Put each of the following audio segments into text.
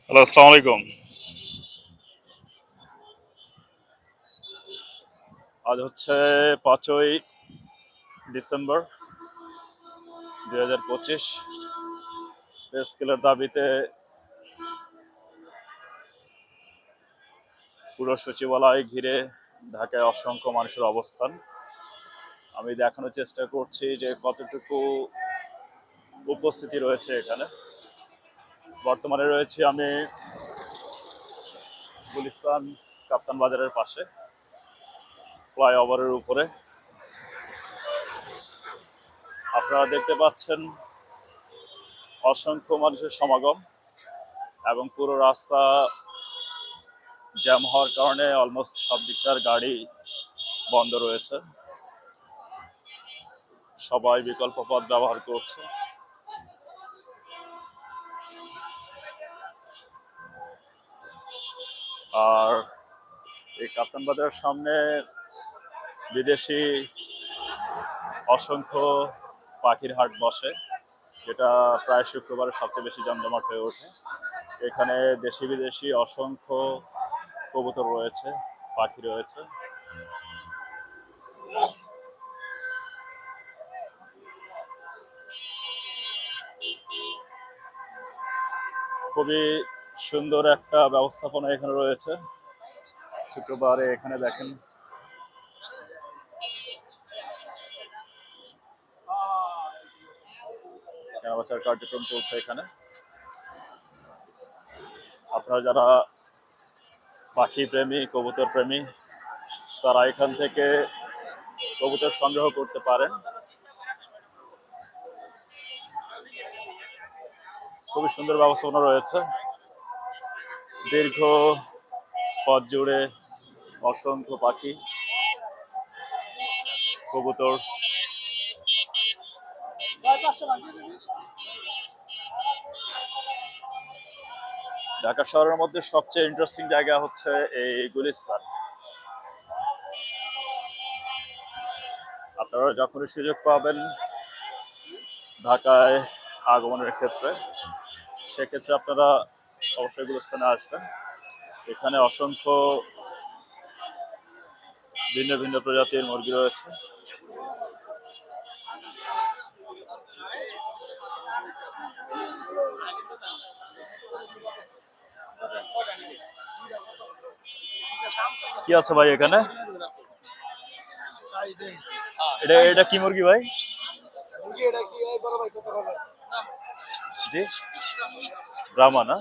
Hello, আসসালামু আলাইকুম। আজ হচ্ছে 5ই ডিসেম্বর 2025। পে স্কেলের দাবিতে পুরো সচিবালয় ঘিরে ঢাকায় অসংখ্য মানুষের অবস্থান। আমি দেখানোর চেষ্টা করছি যে কতটুকু উপস্থিতি রয়েছে এখানে। বর্তমানে রয়েছি আমি গুলিস্তান কাপ্তান বাজারের পাশে, ফ্লাইওভারের উপরে। আপনারা দেখতে পাচ্ছেন অসংখ্য মানুষের সমাগম এবং পুরো রাস্তা জ্যাম হওয়ার কারণে অলমোস্ট সব দিককার গাড়ি বন্ধ রয়েছে। সবাই বিকল্প পথ ব্যবহার করছে। আর এই কাপ্তান বাজারের সামনে বিদেশি অসংখ্য পাখির হাট বসে, যেটা প্রায় শুক্রবারে সবচেয়ে বেশি জমজমাট হয়ে ওঠে। এখানে দেশি বিদেশি অসংখ্য কবুতর রয়েছে, পাখি রয়েছে। খুবই সুন্দর একটা ব্যবস্থাপনা এখানে রয়েছে। শুক্রবারে এখানে দেখেন কেনাবেচার কার্যক্রম চলছে এখানে। আপনারা যারা পাখি প্রেমী, কবুতর প্রেমী, তারা এখান থেকে কবুতর সংগ্রহ করতে পারেন। খুবই সুন্দর ব্যবস্থাপনা রয়েছে। দীর্ঘ পথ জুড়ে অসংখ্য পাখি, কবুতর। ঢাকা শহরের মধ্যে সবচেয়ে ইন্টারেস্টিং জায়গা হচ্ছে এই গুলিস্তান। আপনারা যখনই সুযোগ পাবেন ঢাকায় আগমনের ক্ষেত্রে, সেক্ষেত্রে আপনারা অবশ্যই গুলিস্তানে আসবেন। এখানে অসংখ্য ভিন্ন ভিন্ন প্রজাতির মুরগি রয়েছে। কি আছে ভাই এখানে? এটা এটা কি মুরগি ভাই? জি, ব্রাহ্মা না?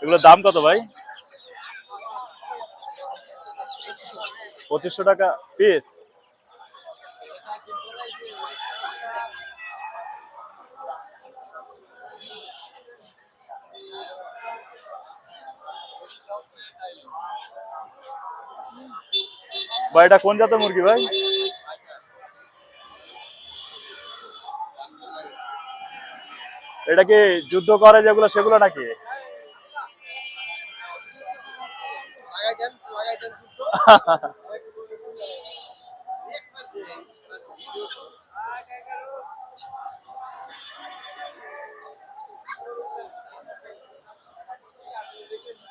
এগুলোর দাম কত ভাই? 2500 টাকা পিস। ভাই এটা কোন জাতের মুরগি ভাই? এটা কি যুদ্ধ করে যেগুলো সেগুলো নাকি?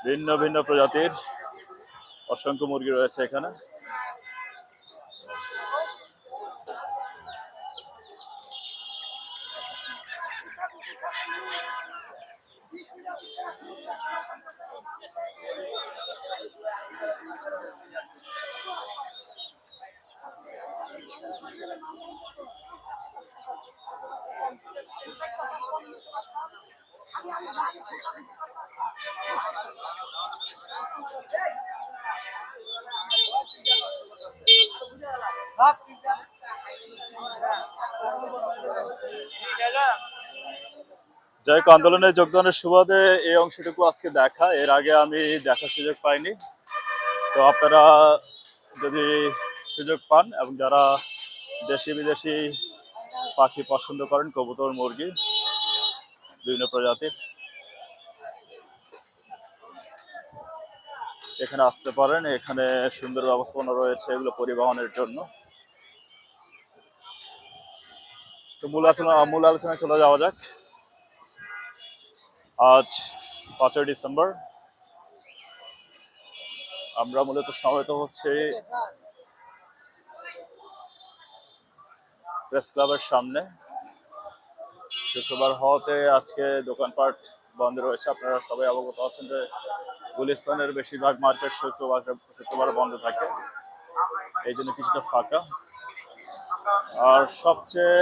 ভিন্ন ভিন্ন প্রজাতির অসংখ্য মুরগি রয়েছে এখানে। যাই হোক, আন্দোলনে যোগদানের সুবাদে এই অংশটুকু আজকে দেখা, এর আগে আমি দেখার সুযোগ পাইনি। তো আপনারা যদি সুযোগ পান এবং যারা দেশি বিদেশি পাখি পছন্দ করেন, কবুতর, মুরগি, বিভিন্ন প্রজাতির, এখানে আসতে পারেন। এখানে সুন্দর ব্যবস্থাপনা রয়েছে এগুলো পরিবহনের জন্য। তো মূল আলোচনায় চলে যাওয়া যাক। আজ 5ই ডিসেম্বর। আমরা মূলত সমবেত হচ্ছে প্রেস ক্লাবের সামনে। শুক্রবার হওয়াতে আজকে দোকানপাট বন্ধ রয়েছে। আপনারা সবাই অবগত আছেন যে গুলিস্তানের বেশিরভাগ মার্কেট শুক্রবার বন্ধ থাকে, এই জন্য কিছুটা ফাঁকা। আর সবচেয়ে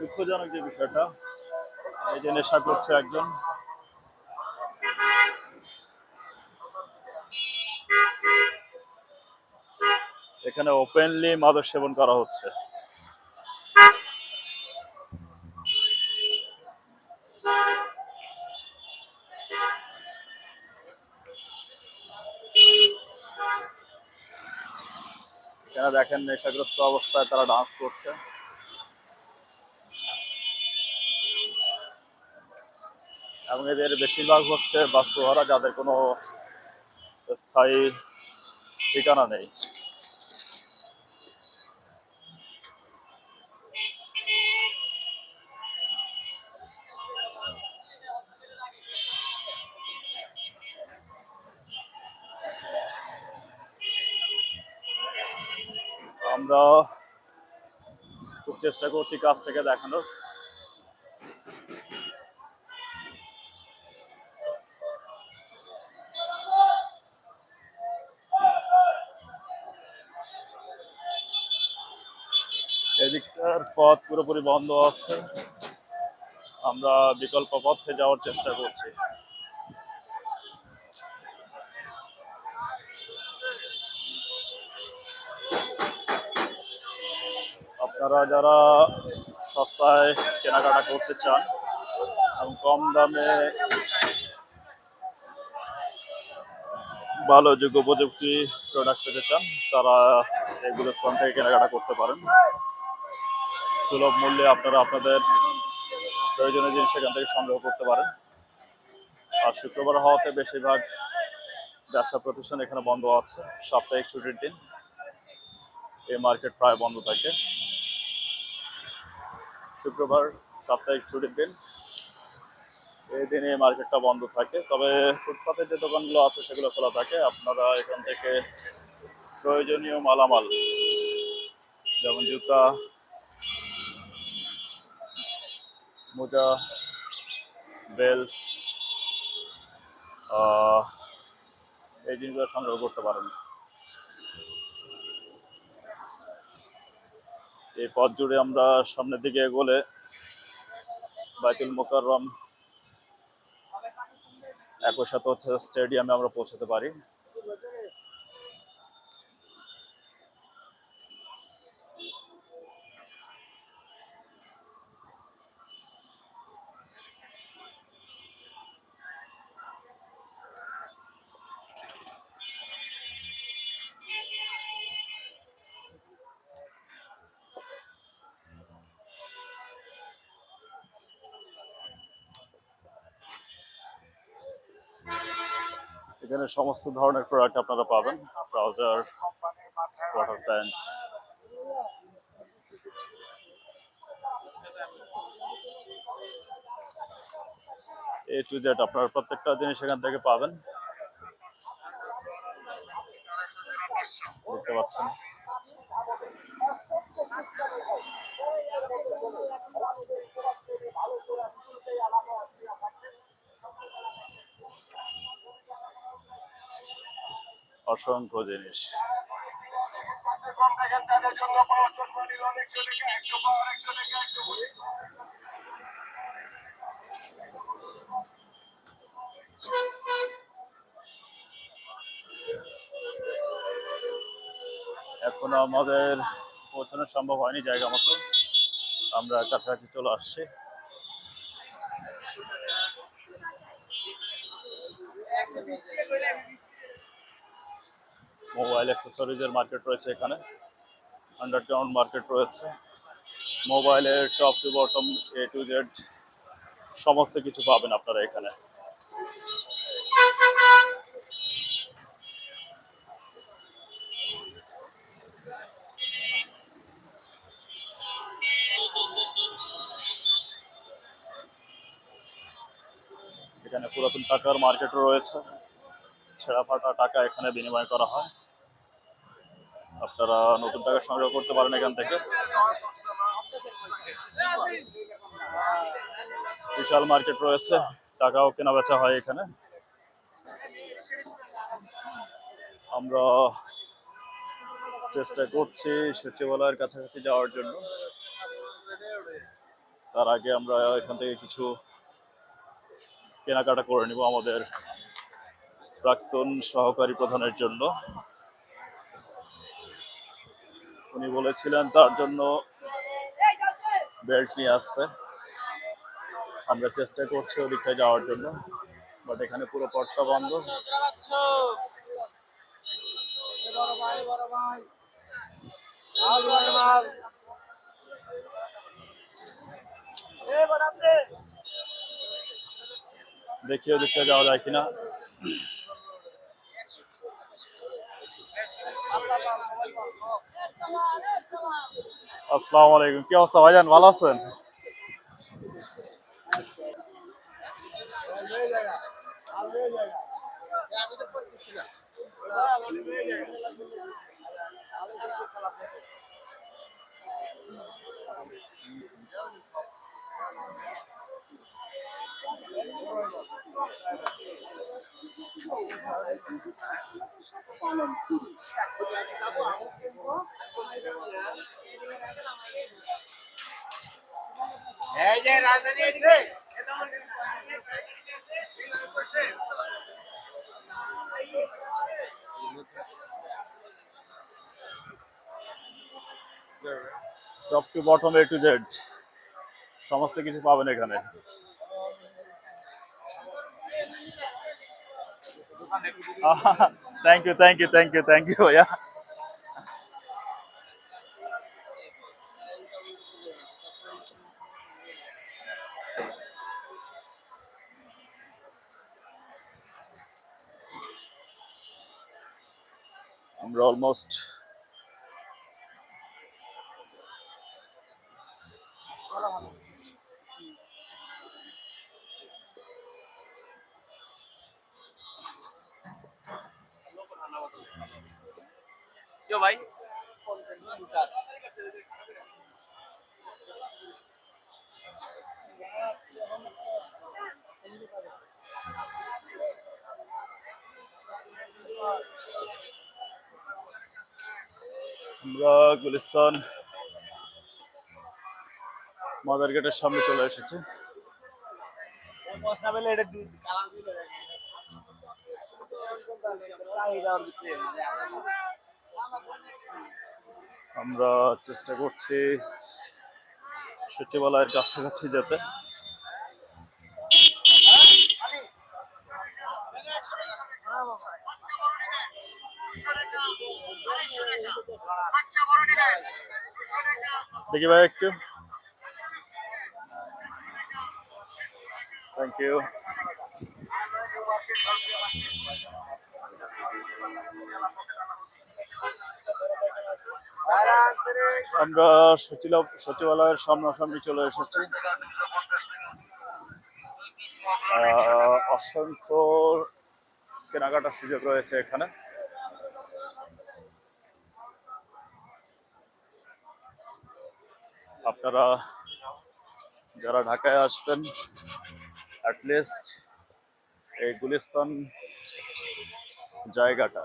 দুঃখজনক যে বিষয়টা, এই যে নেশা করছে একজন, এখানে ওপেনলি মাদক সেবন করা হচ্ছে। এখানে দেখেন নেশাগ্রস্ত অবস্থায় তারা ডান্স করছে। এবং এদের বেশিরভাগ হচ্ছে বাস্তুহারা, যাদের কোনো স্থায়ী ঠিকানা নেই। আমরা খুব চেষ্টা করছি কাছ থেকে দেখানোর। এদিকটার পথ পুরোপুরি বন্ধ আছে, আমরা বিকল্প পথে যাওয়ার চেষ্টা করছি। আপনারা যারা সস্তায় কেনাকাটা করতে চান এবং কম দামে ভালো উপযোগী প্রোডাক্ট পেতে চান, তারা এগুলো স্থান থেকে কেনাকাটা করতে পারেন। সুলভ মূল্যে আপনারা আপনাদের প্রয়োজনীয় জিনিস এখান থেকে সংগ্রহ করতে পারেন। আর শুক্রবার হওয়াতে বেশিরভাগ ব্যবসা প্রতিষ্ঠান এখানে বন্ধ আছে। সাপ্তাহিক ছুটির দিন এই মার্কেট প্রায় বন্ধ থাকে। শুক্রবার সাপ্তাহিক ছুটির দিন, এই দিনে এই মার্কেটটা বন্ধ থাকে। তবে ফুটপাতের যে দোকানগুলো আছে সেগুলো খোলা থাকে। আপনারা এখান থেকে প্রয়োজনীয় মালামাল যেমন জুতা, মোজা, বেল্ট, এই জিনিসগুলো সংগ্রহ করতে পারেন। এই পথ জুড়ে আমরা সামনের দিকে এগোলে বাইতুল মোকাররম, একই সাথে হচ্ছে স্টেডিয়ামে আমরা পৌঁছাতে পারি। এখানে সমস্ত ধরনের প্রোডাক্ট আপনারা পাবেন, trouser, water pant, A to Z আপনারা প্রত্যেকটা জিনিস এখান থেকে পাবেন। দেখতে পাচ্ছেন অসংখ্য জিনিস। এখনো আমাদের পৌঁছানো সম্ভব হয়নি জায়গা মতো, আমরা কাছাকাছি চলে আসছি। মোবাইল অ্যাক্সেসরিজের মার্কেট রয়েছে এখানে, আন্ডারগ্রাউন্ড মার্কেট রয়েছে। মোবাইলের top to bottom A to Z সমস্ত কিছু পাবেন আপনারা এখানে। এখানে পুরাতন টাকার মার্কেট রয়েছে, ছেঁড়া ফাটা টাকা এখানে বিনিময় করা হয়। আপনারা নতুন টাকা সংগ্রহ করতে পারেন এখান থেকে। বিশাল মার্কেট রয়েছে, টাকাও কেনা বেচা হয় এখানে। আমরা চেষ্টা করছি সচিবালয়ের কাছাকাছি যাওয়ার জন্য। তার আগে আমরা এখান থেকে কিছু কেনাকাটা করে নিব আমাদের প্রাক্তন সহকারী প্রধানের জন্য। উনি বলেছিলেন তার জন্য বেল্ট নিয়ে আসতে। আমরা চেষ্টা করছি ওদিকটায় যাওয়ার জন্য, বাট এখানে পুরো পথটা বন্ধ। দেখি ওদিকটা যাওয়া যায় কিনা। আসসালামু আলাইকুম, কি অবস্থা ভাইজান, ভালো আছেন? এই যে রাজধানী এসে top to bottom, A to Z সমস্ত কিছু পাবেন এখানে। Thank you, thank you, thank you, thank you ভাইয়া। আমরা অলমোস্ট क्यों भाई আমরা গুলিস্তান মাদার গেটের সামনে চলে এসেছি। পয়সা পেলে এটা চালান দিলে চাহিদা আর কিছু আমরা চেষ্টা করছি সচিবালয়ের কাছাকাছি যেতে। দেখি ভাই একটু, থ্যাংক ইউ। আমরা সচিবালয়ের সামনাসামনি চলে এসেছি। অসংখ্য কেনাকাটার সুযোগ রয়েছে এখানে। আপনারা যারা ঢাকায় আসবেন, অ্যাটলিস্ট এই গুলিস্তান জায়গাটা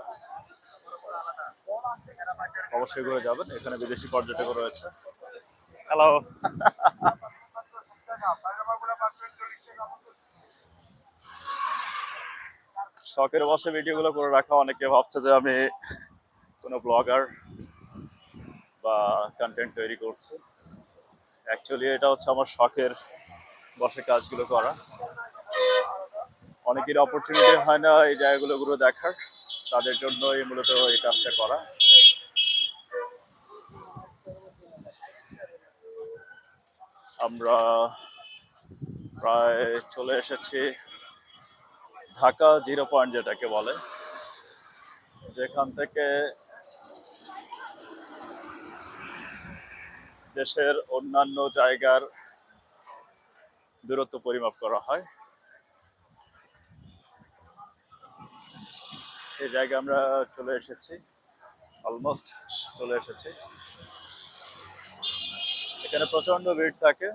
অবশ্যই ঘুরে যাবেন। এখানে বিদেশি পর্যটকও রয়েছে। হ্যালো। শখের বসে ভিডিওগুলো করে রাখা। অনেকে ভাবছে যে আমি কোনো ব্লগার বা কন্টেন্ট তৈরি করছি। অ্যাকচুয়ালি এটা হচ্ছে আমার শখের বসে কাজগুলো করা। অনেকের অপরচুনিটি হয় না এই জায়গাগুলো দেখার, তাদের জন্যই মূলত এই কাজটা করা। আমরা প্রায় চলে এসেছি ঢাকা 0 পয়েন্ট যেটাকে বলে, যেখান থেকে দেশের অন্যান্য জায়গার দূরত্ব পরিমাপ করা হয়। সেই জায়গায় আমরা চলে এসেছি, অলমোস্ট চলে এসেছি। এখানে প্রচন্ড ভিড় থাকে,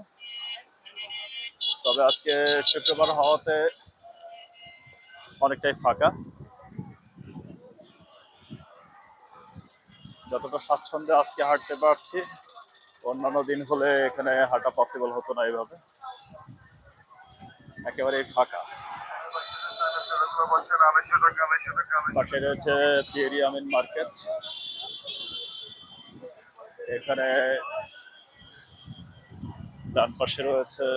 তবে আজকে শুক্রবার হওয়াতে অনেকটাই ফাঁকা। যতটা স্বাচ্ছন্দ্যে আজকে হাঁটতে পারছি, অন্যান্য দিন হলে এখানে হাঁটা পসিবল হতো না। এইভাবে একেবারেই ফাঁকা। পাশে রয়েছে পিয়েরি আমিন মার্কেট। এখানে ডান পাশে রয়েছে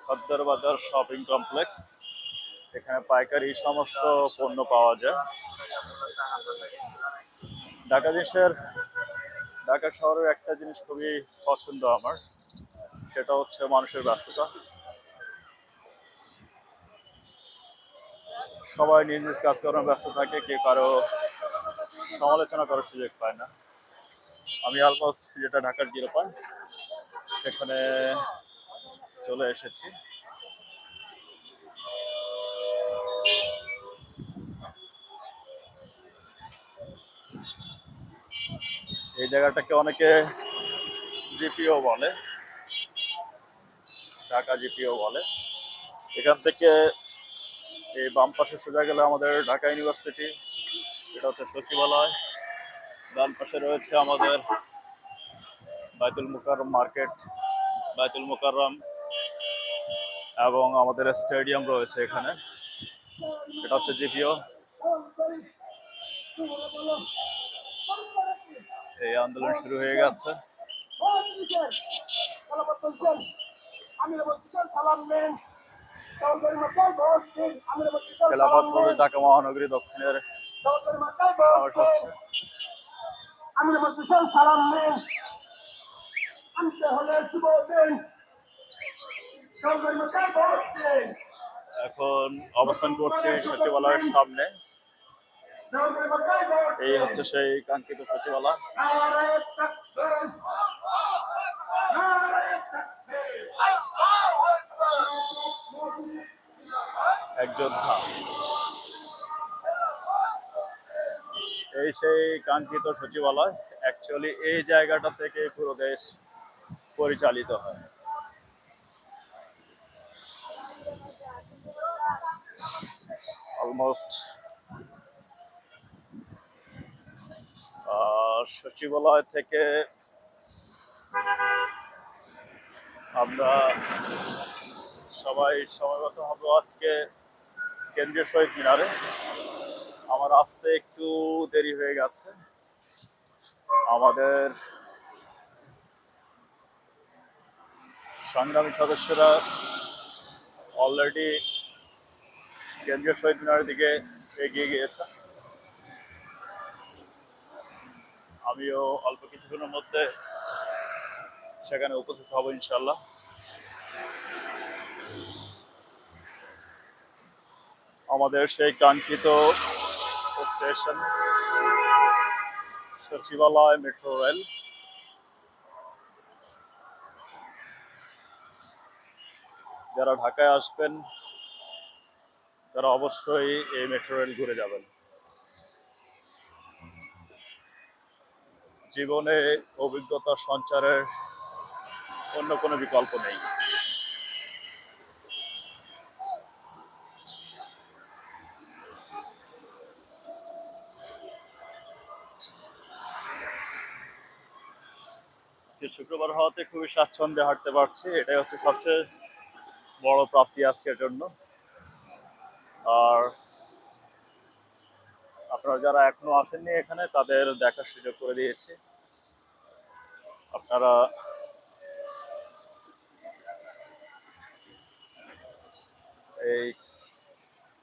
খদ্দর বাজার শপিং কমপ্লেক্স। এখানে পাইকারি সমস্ত পণ্য পাওয়া যায়। ঢাকা শহরের একটা জিনিস খুবই পছন্দ আমার, সেটা হচ্ছে মানুষের ব্যস্ততা। সবাই নিজ নিজ কাজকর্মে ব্যস্ত থাকে, কেউ কারো সমালোচনা করার সুযোগ পায় না। আমি অলমোস্ট যেটা ঢাকার 0 পয়েন্ট, সেখানে চলে এসেছি। এই জায়গাটাকে অনেকে জিপিও বলে, ঢাকা জিপিও বলে। এখান থেকে এই বাম পাশে সোজা গেলে আমাদের ঢাকা ইউনিভার্সিটি, এটা হচ্ছে সচিবালয়। ডান পাশে রয়েছে আমাদের বায়তুল মুকাররম মার্কেট, বায়তুল মুকাররম, এবং আমাদের স্টেডিয়াম রয়েছে এখানে, এটা হচ্ছে জিপিও। এই আন্দোলন শুরু হয়ে গেছে। খেলাফত মসজিদ ঢাকা মহানগরী দক্ষিণের সমাবেশ হচ্ছে। এখন অবস্থান করছি সচিবালয়ের সামনে। এই হচ্ছে সেই কাঙ্ক্ষিত সচিবালয়। এক যোদ্ধা, এই সেই কাঙ্ক্ষিত সচিবালয়। অ্যাকচুয়ালি এই জায়গাটা থেকে পুরো দেশ পরিচালিত হয়। অলমোস্ট সচিবালয় থেকে আমরা সবাই সময়মত হবো আজকে কেন্দ্রীয় শহীদ মিনারে। আমার আসতে একটু দেরি হয়ে গেছে। আমাদের সংগ্রামী সদস্যরা অলরেডি কেন্দ্রীয় শহীদ মিনারের দিকে এগিয়ে গিয়েছে। আমিও অল্প কিছুক্ষণের মধ্যে সেখানে উপস্থিত হব ইনশাল্লাহ। আমাদের সেই কাঙ্ক্ষিত স্টেশন সচিবালয় মেট্রো রেল। যারা ঢাকায় আসবেন তারা অবশ্যই এই মেট্রো রেল ঘুরে যাবেন। জীবনে অভিজ্ঞতা সঞ্চারের অন্য কোনো বিকল্প নেই। শুক্রবার হওয়াতে খুবই স্বাচ্ছন্দ্যে হাঁটতে পারছি, এটাই হচ্ছে সবচেয়ে বড় প্রাপ্তি আজকের জন্য। আর আপনারা যারা এখনো আসেননি এখানে, তাদের দেখার সুযোগ করে দিয়েছি। আপনারা এই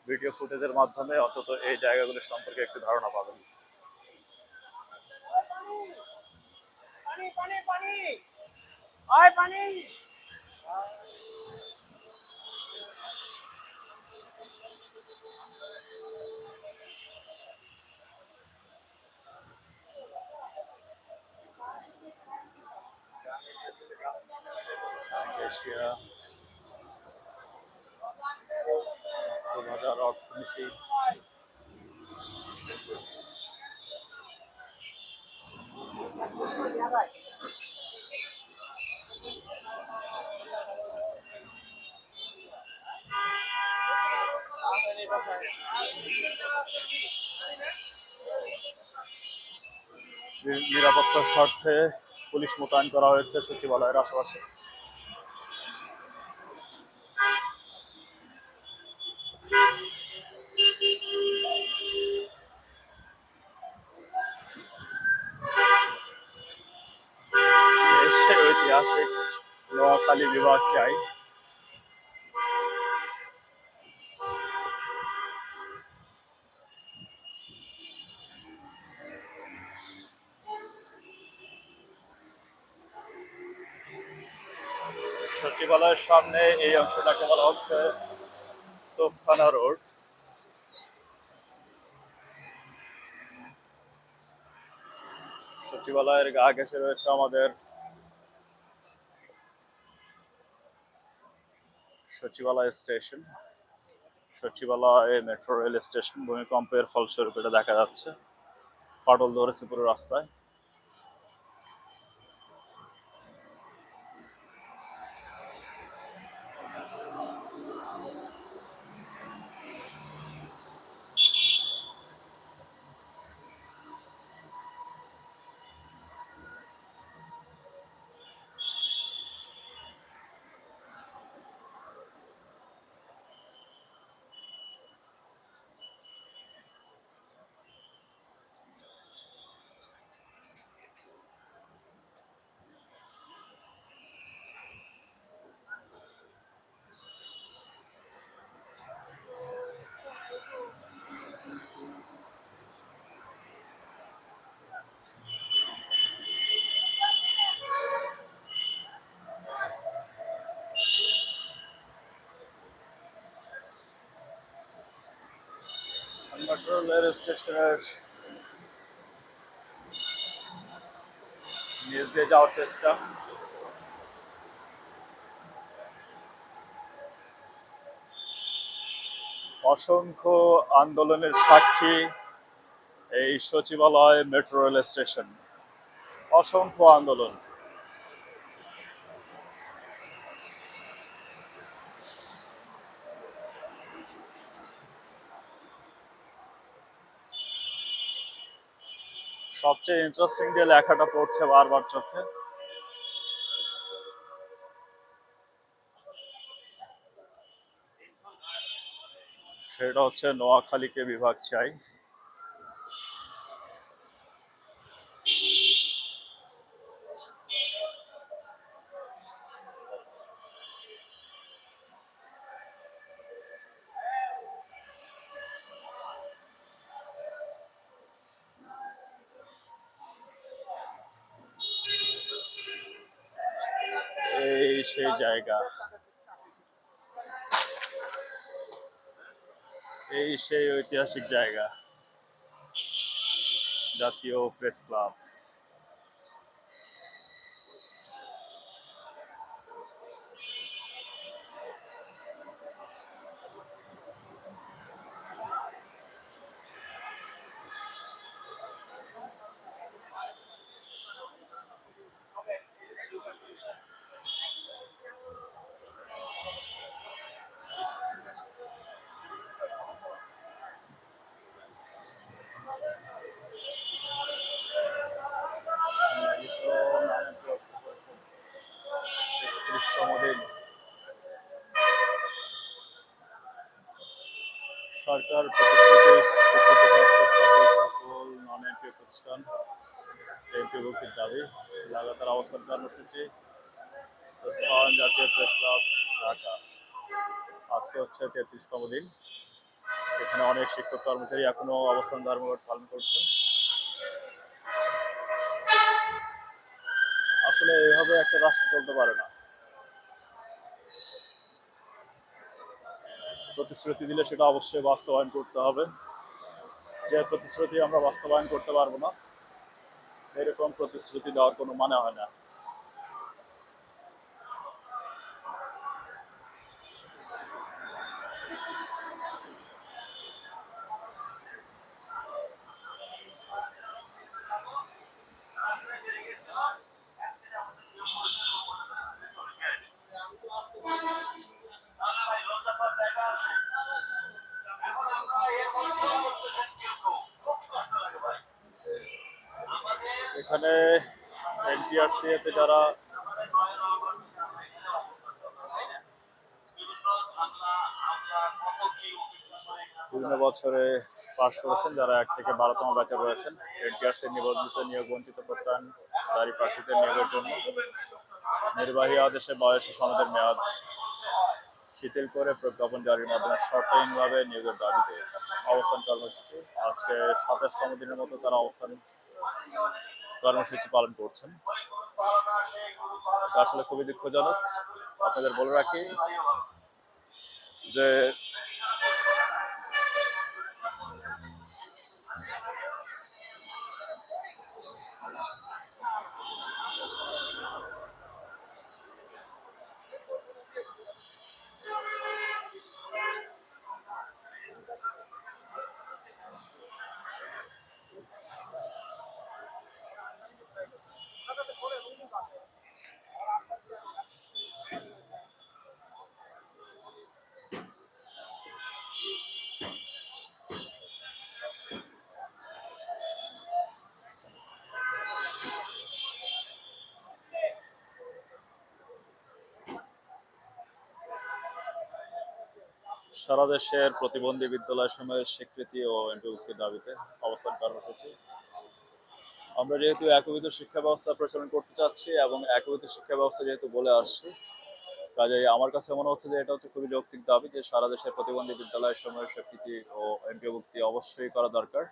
ভিডিও ফুটেজের মাধ্যমে অন্তত এই জায়গাগুলো সম্পর্কে একটু ধারণা পাবেন। এশিয়া 2018 নীতি। নিরাপত্তার স্বার্থে পুলিশ মোতায়েন করা হয়েছে সচিবালয়ের আশেপাশে। দেশের ঐতিহাসিক নোয়াখালী বিভাগ চাই। সচিবালয়ের সামনে এই অংশটাকে বলা হচ্ছে তোপখানা রোড। সচিবালয়ের গা ঘেঁষে রয়েছে আমাদের সচিবালয় স্টেশন, সচিবালয় মেট্রো রেল স্টেশন। ভূমিকম্পের ফলস্বরূপ এটা দেখা যাচ্ছে, ফাটল ধরেছে পুরো রাস্তায়। মেট্রো রেল স্টেশনের নিচ দিয়ে যাওয়ার চেষ্টা। অসংখ্য আন্দোলনের সাক্ষী এই সচিবালয় মেট্রো রেল স্টেশন। অসংখ্য আন্দোলন। সবচেয়ে ইন্টারেস্টিং যে লেখাটা পড়ছে বারবার চোখে, সেটা হচ্ছে নোয়াখালীকে বিভাগ চাই। এই সেই জায়গা, এই সেই ঐতিহাসিক জায়গা, জাতীয় প্রেস ক্লাব। তেত্রিশতম দিন। সরকার সকল নন এনপিও প্রতিষ্ঠান এনপিওভুক্তির দাবি। লাগাতার অবস্থান কর্মসূচি জাতীয় প্রেস ক্লাব ঢাকা। আজকে হচ্ছে 33তম দিন। এখানে অনেক শিক্ষক কর্মচারী এখনো অবস্থান ধর্মঘট পালন করছেন। আসলে এইভাবে একটা রাষ্ট্র চলতে পারে না। প্রতিশ্রুতি দিলে সেটা অবশ্যই বাস্তবায়ন করতে হবে। যে প্রতিশ্রুতি আমরা বাস্তবায়ন করতে পারবো না, এরকম প্রতিশ্রুতি দেওয়ার কোনো মানে হয় না। এখানে এনটিআরসি তে যারা বিভিন্ন বছরে পাশ করেছেন, যারা 1 থেকে 12তম ব্যাচে রয়েছেন, এনটিআরসি নিবন্ধিত নিয়োগ বঞ্চিত প্রত্যয়নকারী প্রার্থীদের নিয়োগের জন্য নির্বাহী আদেশে বয়সী সনদের মেয়াদ শিথিল করে প্রজ্ঞাপন জারির মাধ্যমে শর্তহীনভাবে নিয়োগের দাবিতে অবস্থান কর্মসূচি আজকে 27তম দিনের মতো তারা অবস্থান কর্মসূচি পালন করছেন। এটা আসলে খুবই দুঃখজনক। আপনাদের বলে রাখি যে সারা দেশের প্রতিবন্ধী বিদ্যালয়সমূহের স্বীকৃতি ও এন্ট্রিভুক্তির দাবিতে অবস্থান কর্মসূচি। আমরা যেহেতু একীভূত শিক্ষা ব্যবস্থা প্রচলন করতে চাচ্ছি এবং একীভূত শিক্ষা ব্যবস্থা যেহেতু বলে আসছি, কাজেই আমার কাছে মনে হচ্ছে যে এটা হচ্ছে খুবই যৌক্তিক দাবি যে সারা দেশের প্রতিবন্ধী বিদ্যালয়সমূহের স্বীকৃতি ও এন্ট্রিভুক্তি অবশ্যই করা দরকার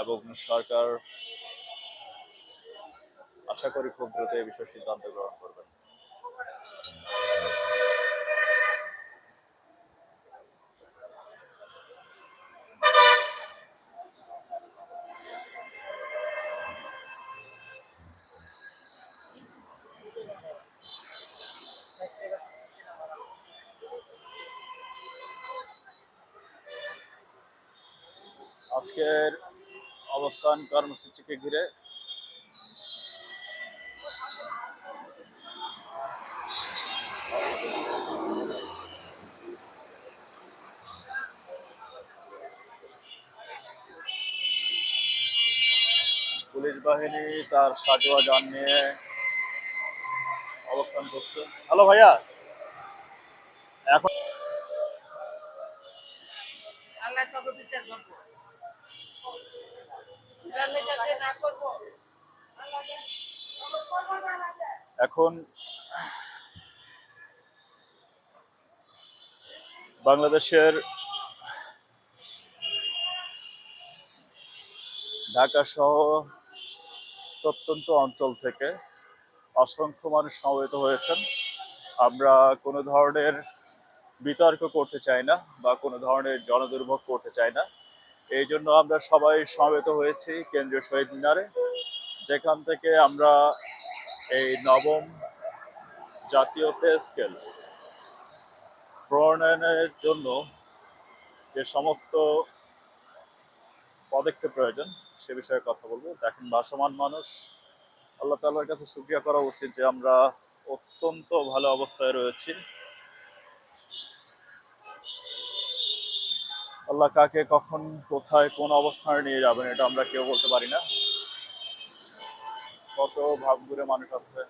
এবং সরকার আশা করি খুব দ্রুত এই বিষয়ে সিদ্ধান্ত গ্রহণ করবেন। আজকের অবস্থান কর্মসূচিকে ঘিরে পুলিশ বাহিনী তার সাজোয়া যান নিয়ে অবস্থান করছে। হ্যালো ভাইয়া, এখন আল্লাহ তবে বিচার করবো। আল্লাহ যাতে না করবো। এখন বাংলাদেশের ঢাকা সহ প্রত্যন্ত অঞ্চল থেকে অসংখ্য মানুষ সমবেত হয়েছেন। আমরা কোনো ধরনের বিতর্ক করতে চাই না বা কোনো ধরনের জনদুর্ভোগ করতে চাই না। এই জন্য আমরা সবাই সমবেত হয়েছি কেন্দ্রীয় শহীদ মিনারে, যেখান থেকে আমরা এই নবম জাতীয় পে স্কেল প্রণয়নের জন্য যে সমস্ত পদক্ষেপ প্রয়োজন সে বিষয়ে কথা বলবো। দেখেন, ভাসমান মানুষ, আল্লাহ তাআলার কাছে শুকরিয়া করা উচিত যে আমরা অত্যন্ত ভালো অবস্থায় রয়েছি। আল্লাহ কাকে কখন কোথায় কোন অবস্থানে নিয়ে যাবেন এটা আমরা কেউ বলতে পারি না। কত ভাবঘুরে মানুষ আছে।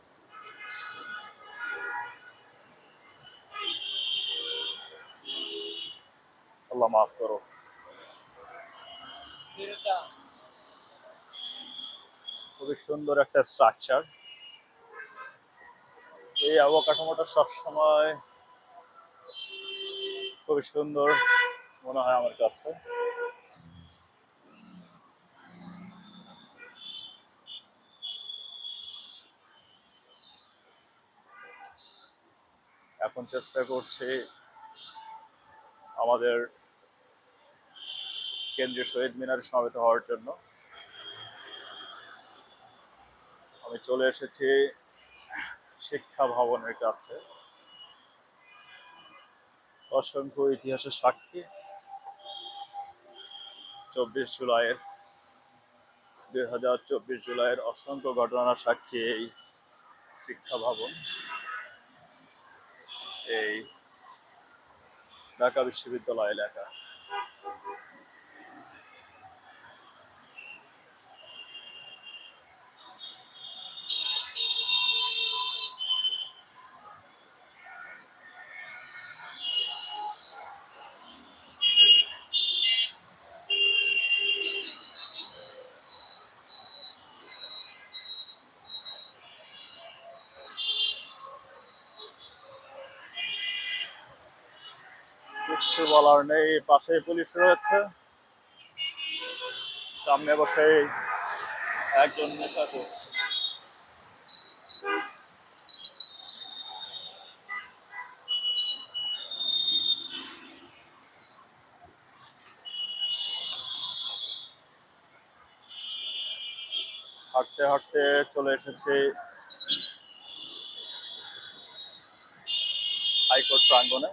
আল্লাহ মাফ করো। খুবই সুন্দর একটা স্ট্রাকচার। এই অবকাঠামোটা সবসময় খুবই সুন্দর মনে হয় আমার কাছে। এখন চেষ্টা করছি আমাদের কেন্দ্রীয় শহীদ মিনারে সমবেত হওয়ার জন্য। আমি চলে এসেছি শিক্ষা ভবনের কাছে। অসংখ্য ইতিহাসের সাক্ষী 2024 জুলাইয়ের অসংখ্য ঘটনার সাক্ষী এই শিক্ষা ভবন, এই ঢাকা বিশ্ববিদ্যালয় এলাকা। কিচ্ছু বলার নেই, পাশে পুলিশ রয়েছে, সামনে বসে একজন নেশাখোর। হাঁটতে হাঁটতে চলে এসেছি হাইকোর্ট প্রাঙ্গণে।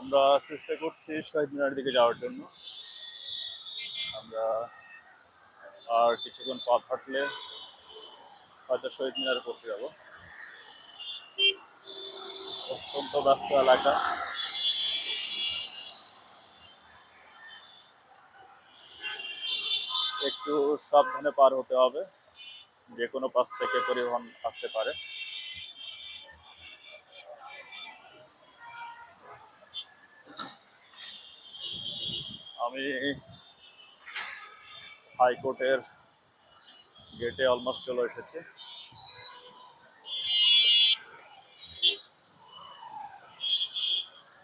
আমরা চেষ্টা করছি শহীদ মিনারের দিকে যাওয়ার জন্য। আমরা আর কিছুক্ষণ পথ হাঁটলে হয়তো শহীদ মিনারে পৌঁছে যাব। অত্যন্ত ব্যস্ত এলাকা, একটু সাবধানে পার হতে হবে, যে কোনো পাশ থেকে পরিবহন আসতে পারে। আমি হাইকোর্টের গেটে অলমোস্ট চলে এসেছি।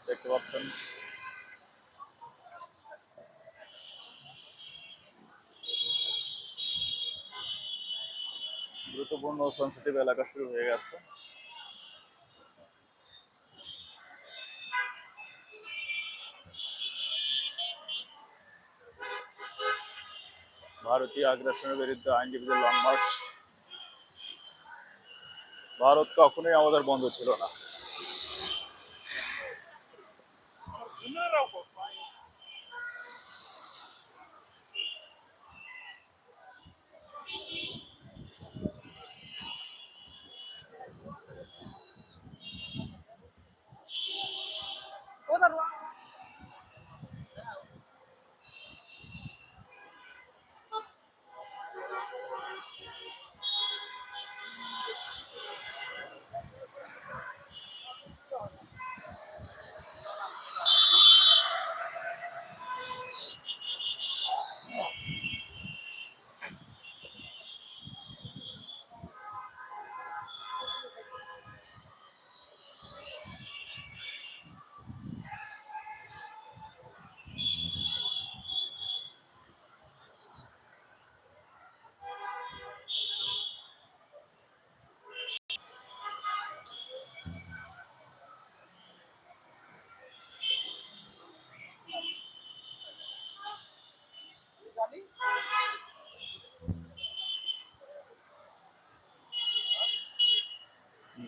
দেখতে পাচ্ছেন গুরুত্বপূর্ণ সেন্সিটিভ এলাকা শুরু হয়ে গেছে। ভারতীয় আগ্রাসনের বিরুদ্ধে আইনজীবীদের লং মার্চ। ভারত কখনোই আমাদের বন্ধু ছিল না।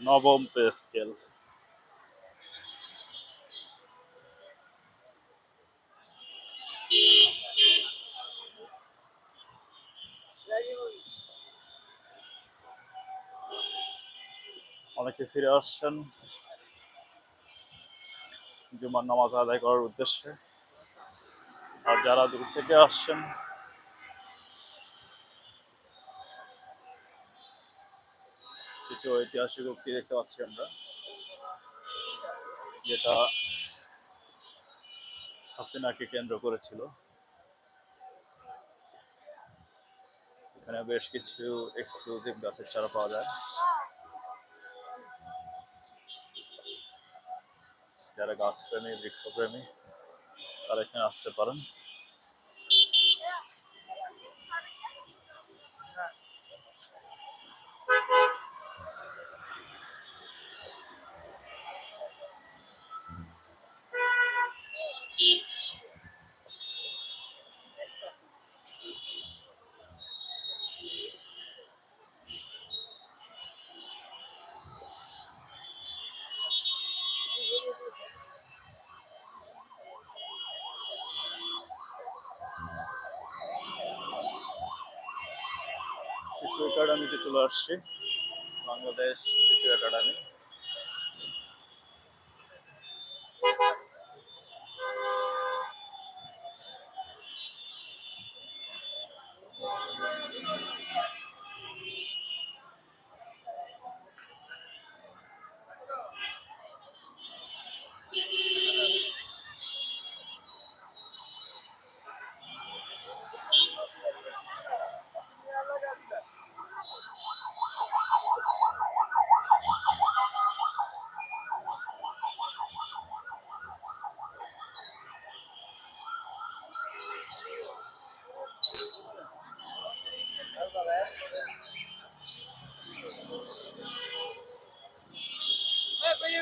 নবম পে স্কেল। অনেকে ফিরে আসছেন জুমার নামাজ আদায় করার উদ্দেশ্যে, আর যারা দূর থেকে আসছেন কিছু ঐতিহাসিক উক্তি দেখতে পাচ্ছি আমরা, যেটা হাসিনাকে কেন্দ্র করেছিল। এখানে বেশ কিছু এক্সক্লুসিভ গাছের চারা পাওয়া যায়, যারা গাছপ্রেমী বৃক্ষপ্রেমী তারা এখানে আসতে পারেন। শিশু একাডেমিতে চলে আসছি, বাংলাদেশ শিশু একাডেমি।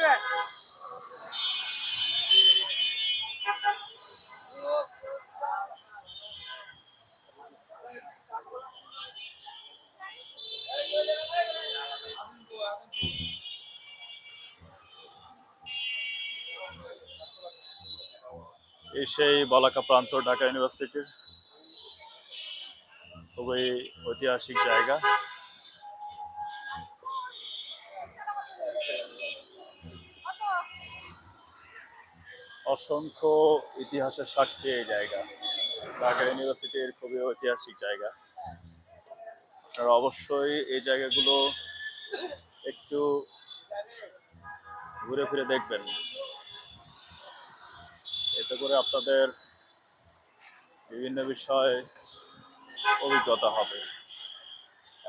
এই সেই বলাকা প্রান্ত, ঢাকা ইউনিভার্সিটির খুবই ঐতিহাসিক জায়গা। অসংখ্য ইতিহাসের সাক্ষী এই জায়গা। ঢাকা ইউনিভার্সিটির খুবই ঐতিহাসিক জায়গা। আপনারা অবশ্যই এই জায়গাগুলো একটু ঘুরে ফিরে দেখবেন, এতে করে আপনাদের বিভিন্ন বিষয়ে অভিজ্ঞতা হবে।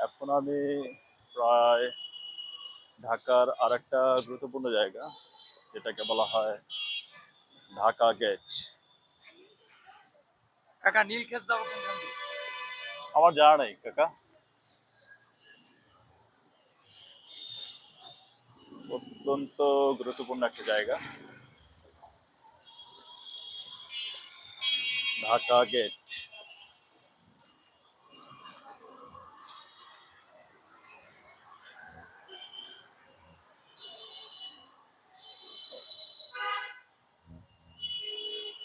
এখন আমি প্রায় ঢাকার আরেকটা গুরুত্বপূর্ণ জায়গা, যেটাকে বলা হয় ঢাকা গেট। কাকা নীলক্ষেত যাবো কোনখান দিয়ে? আমার জানা নেই কাকা। অত্যন্ত গুরুত্বপূর্ণ একটা জায়গা, ঢাকা গেট।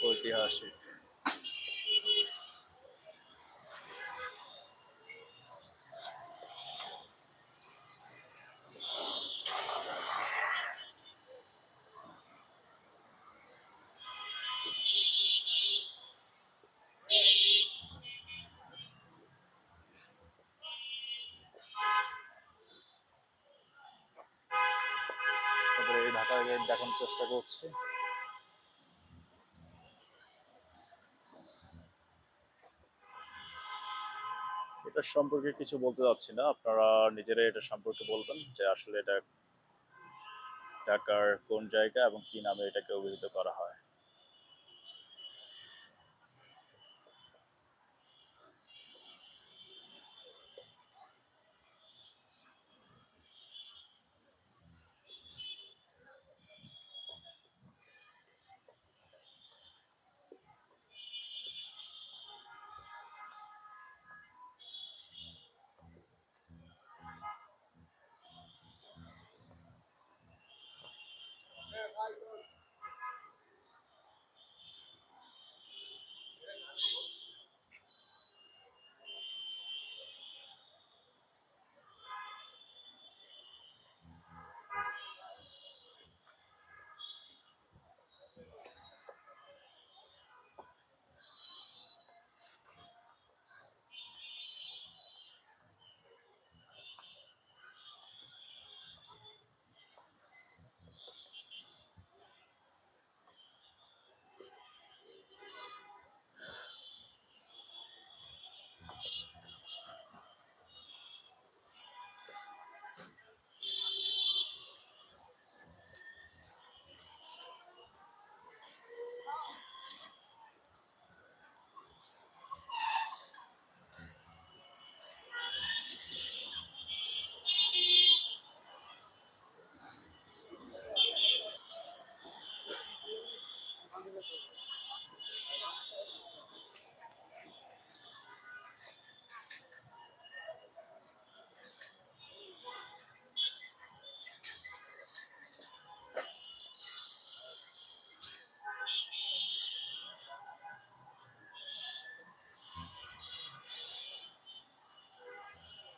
ঐতিহাসিক। তারপরে এই ঢাকা গেট দেখানোর চেষ্টা করছি। এটার সম্পর্কে কিছু বলতে চাচ্ছি না, আপনারা নিজেরাই এটা সম্পর্কে বলবেন যে আসলে এটা ঢাকার কোন জায়গা এবং কি নামে এটাকে অভিহিত করা হয়।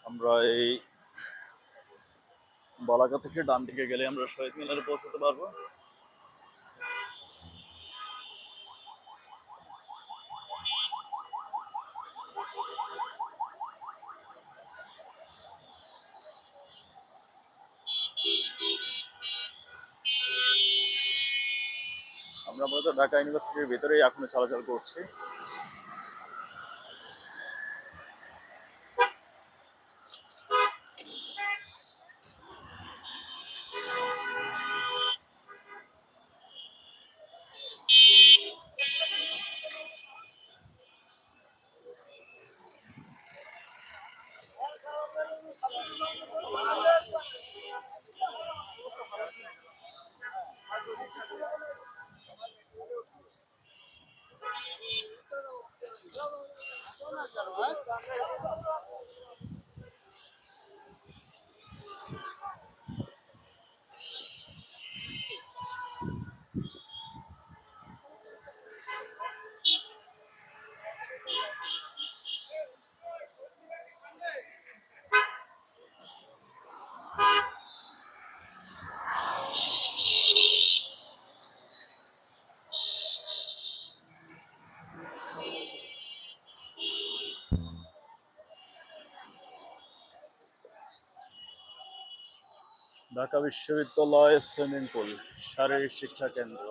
আমরা এই বলাকা থেকে ডান দিকে গেলে আমরা শহীদ মিনারে পৌঁছতে পারবো। আমরা মূলত ঢাকা ইউনিভার্সিটির ভিতরেই এখনো চলাচল করছি। ঢাকা বিশ্ববিদ্যালয় সুইমিং পুল শারীরিক শিক্ষা কেন্দ্র।